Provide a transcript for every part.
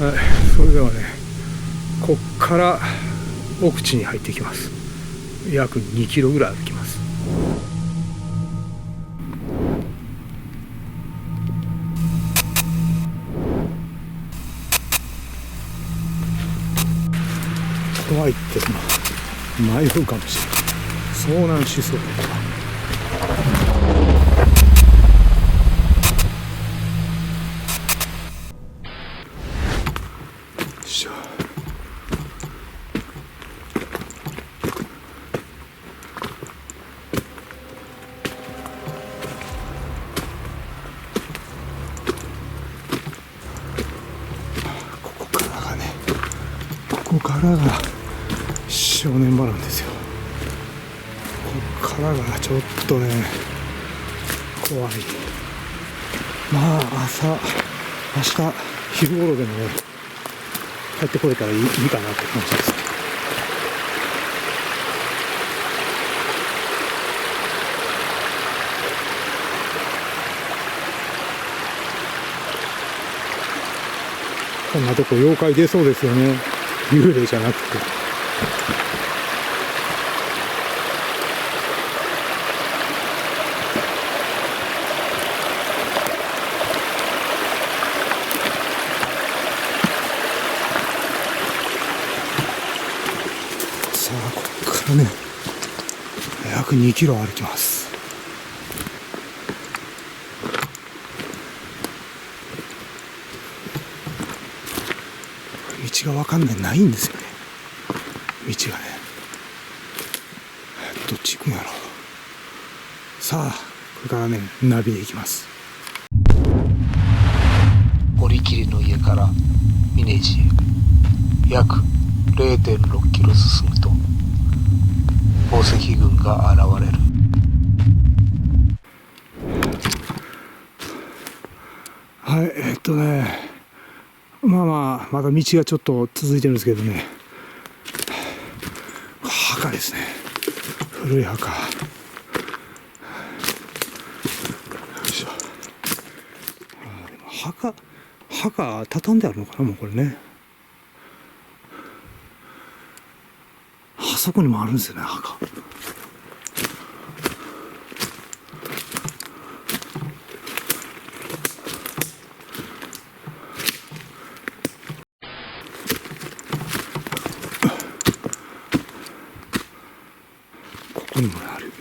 はい、それではね、こっから奥地に入っていきます。約2キロぐらい歩きます。とは言っても迷うかもしれない。遭難しそうだ。ここからが正念場なんですよ。ここからがちょっとね怖い。まあ明日昼頃でもね帰ってこれたらいいかなって感じです。こんなとこ妖怪出そうですよね。幽霊じゃなくて。さあここからね約2キロ歩きます。道が分かんないんですよね。道がねどっち行くんやろう。さあこれからねナビで行きます。堀切の家から峰地へ約 0.6 キロ進むと宝石軍が現れる。はいまだ道がちょっと続いてるんですけどね、墓ですね。古い墓。よいしょ。でも墓畳んであるのかな、もうこれね。あそこにもあるんですよね、墓。ここにもある。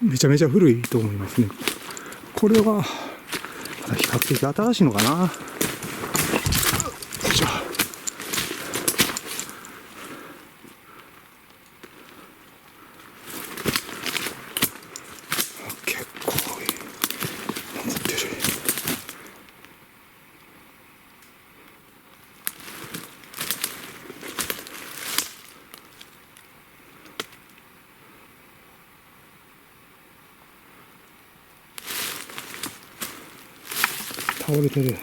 めちゃめちゃ古いと思いますね。これは比較的新しいのかな。よいしょ。結構残ってる。倒れてるよね。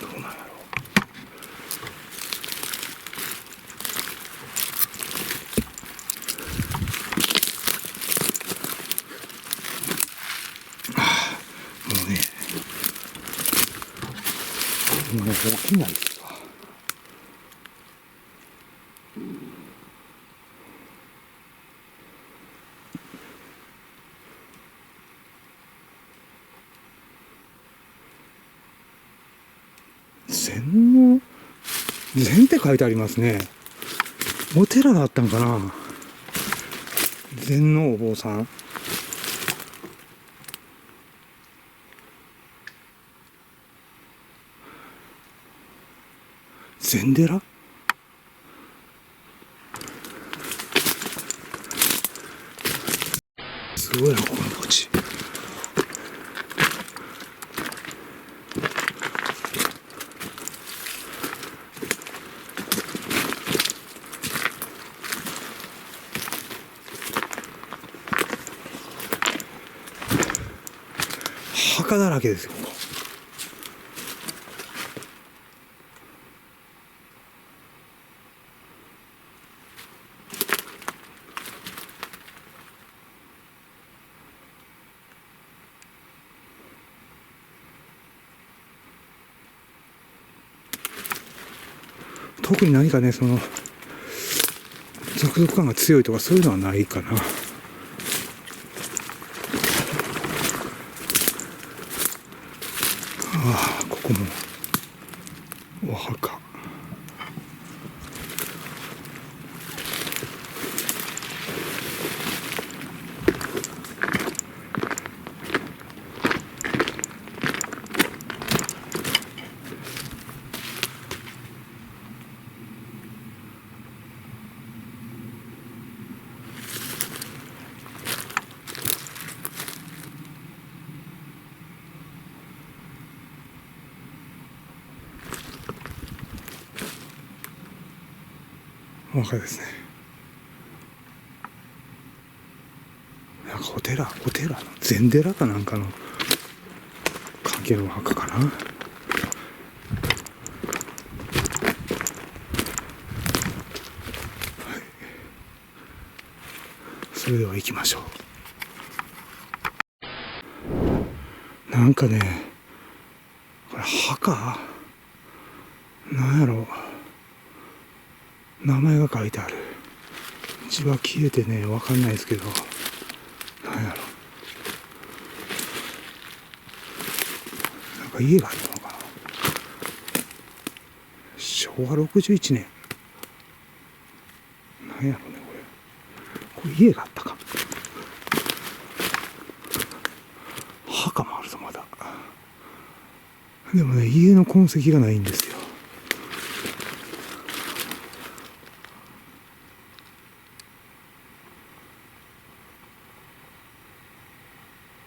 どうなんやろう。もうね、起きないですわ。禅って書いてありますね。お寺があったんかな。禅のお坊さん。禅寺。すごいなこの土地。墓だらけですよ、ここ。特に何かね、その属属感が強いとかそういうのはないかな。ああ、ここもお墓。お墓ですね。なんかお寺の禅寺かなんかの関係のお墓かな。はい、それでは行きましょう。なんかね、これ墓なんやろ、名前が書いてある。字は消えてね、わかんないですけど、なんやろ、なんか家があったのかな。昭和61年。なんやろね、これ家があったか。墓もあるぞ、まだ。でもね、家の痕跡がないんですよ。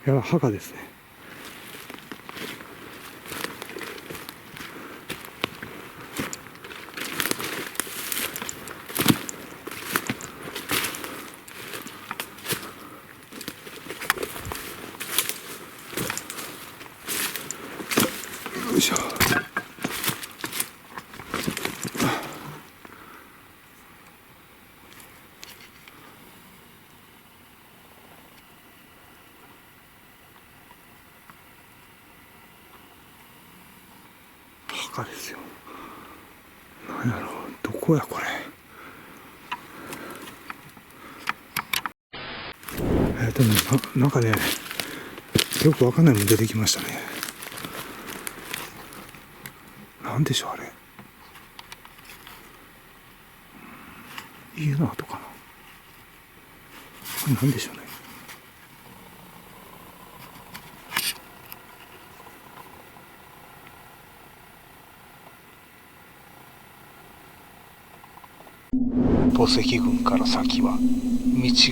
いや、墓ですね。よいしょ。墓ですよ。なんやろう、どこやこれ。でもなんかね、よくわかんないもの出てきましたね。なんでしょう、あれ。家の跡かな。あれなんでしょうね。墓石群から先は道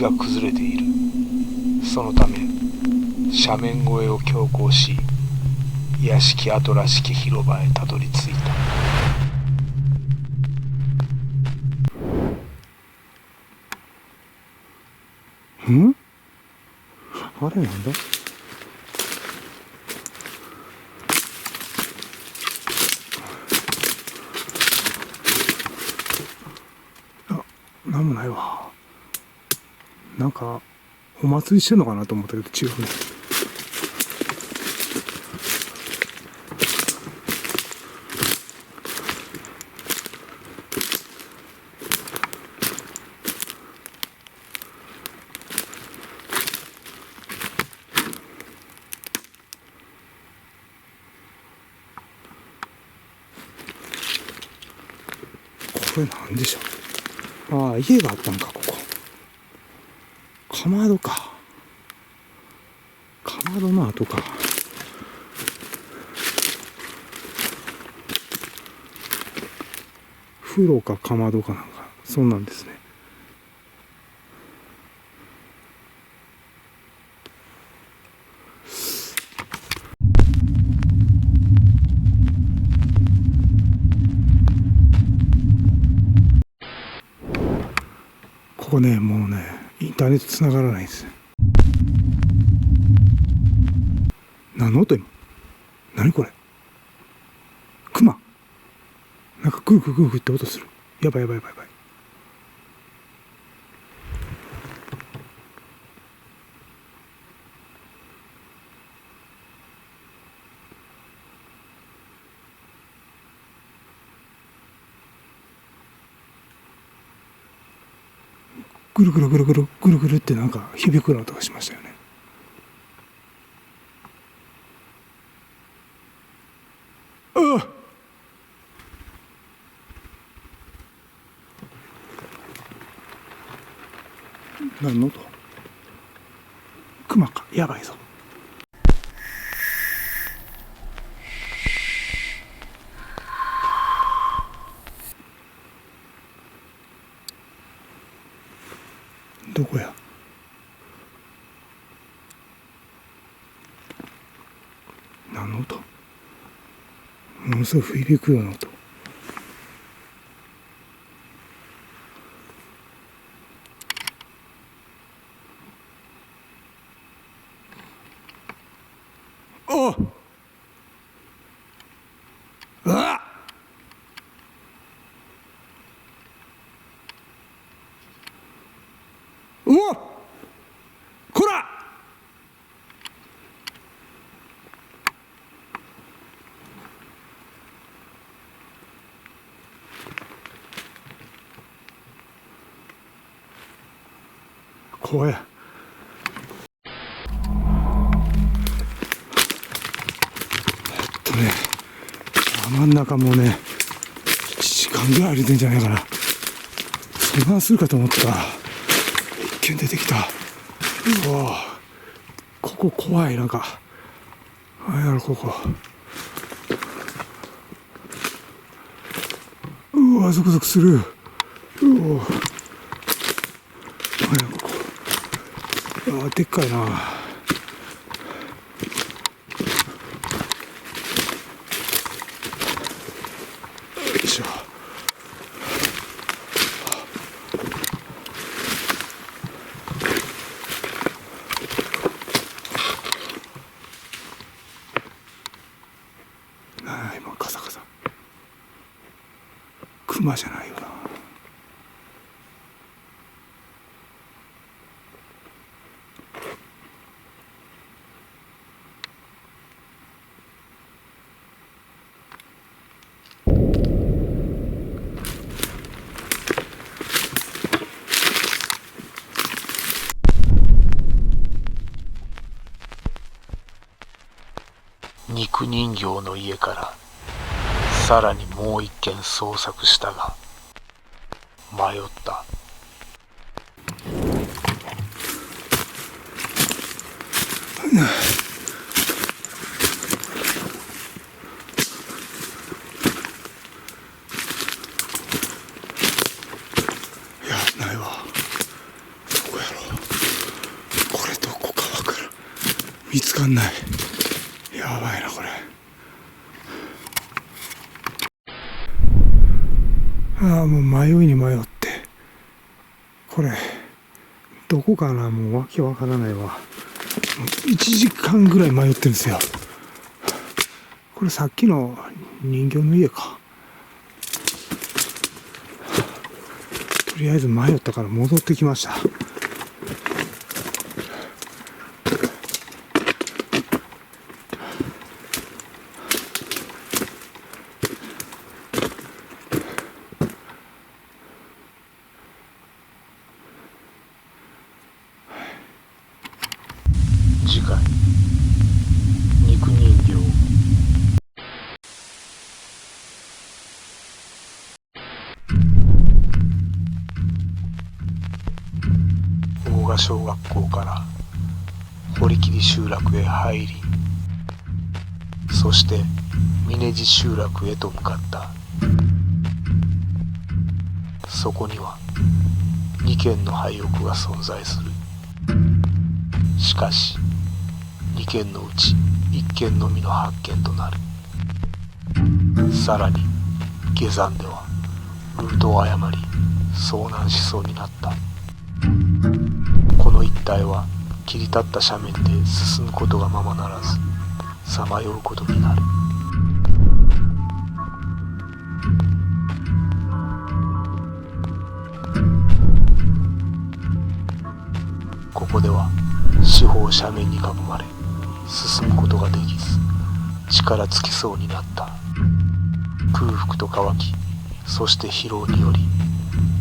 が崩れている。そのため斜面越えを強行し、屋敷跡らしき広場へたどり着いた。あれなんだ。なんもないわ。なんかお祭りしてんのかなと思ったけど違うね。これなんでしょう。ああ、家があったんか、ここ。かまどか。かまどの跡か。風呂かかまどかなんか、そんなんですね。ここね、もうね、インターネット繋がらないです。何の音今？何これ？クマ？なんかグーグーグーグーって音する。やばいやばいやばいやばい。ぐるぐるぐるぐるぐるぐるってなんか響くような音がしましたよね。ああ、何の音？クマか。やばいぞ。どこや？何の音？ものすごい響くような音。おっ、あっ、うわっ、こら！怖い。山ん中もね、1時間ぐらい歩いてんじゃないかな。そんなするかと思ったら、一見出てきた。うわ、ここ怖い。なんかあれやろ、ここ。うわ、ゾクゾクする。うわ、あれ、ここ。あ、でっかいな。よいしょ。今カサカサ。クマじゃないよな。肉人形の家からさらにもう一軒捜索したが迷った。いや、ないわ。どこやろ。これどこかわからん。見つかんない。やばいなこれ。ああ、もう迷いに迷って、これどこかな、もうわけわからないわ。1時間ぐらい迷ってるんですよ。これさっきの人形の家か。とりあえず迷ったから戻ってきました。次回肉人形。大賀小学校から堀切集落へ入り、そして峰地集落へと向かった。そこには2軒の廃屋が存在する。しかし2軒のうち1軒のみの発見となる。さらに下山ではルートを誤り遭難しそうになった。この一帯は切り立った斜面で進むことがままならず、さまようことになる。ここでは四方斜面に囲まれ進むことができず、力尽きそうになった。空腹と渇き、そして疲労により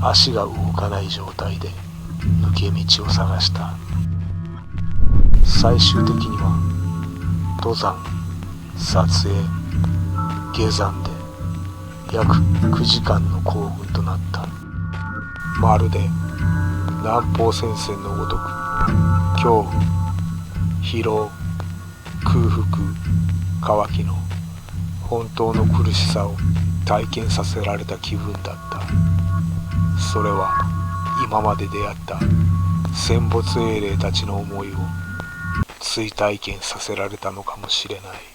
足が動かない状態で抜け道を探した。最終的には登山、撮影、下山で約9時間の行軍となった。まるで南方戦線のごとく恐怖、疲労、空腹、渇きの本当の苦しさを体験させられた気分だった。それは今まで出会った戦没英霊たちの思いを追体験させられたのかもしれない。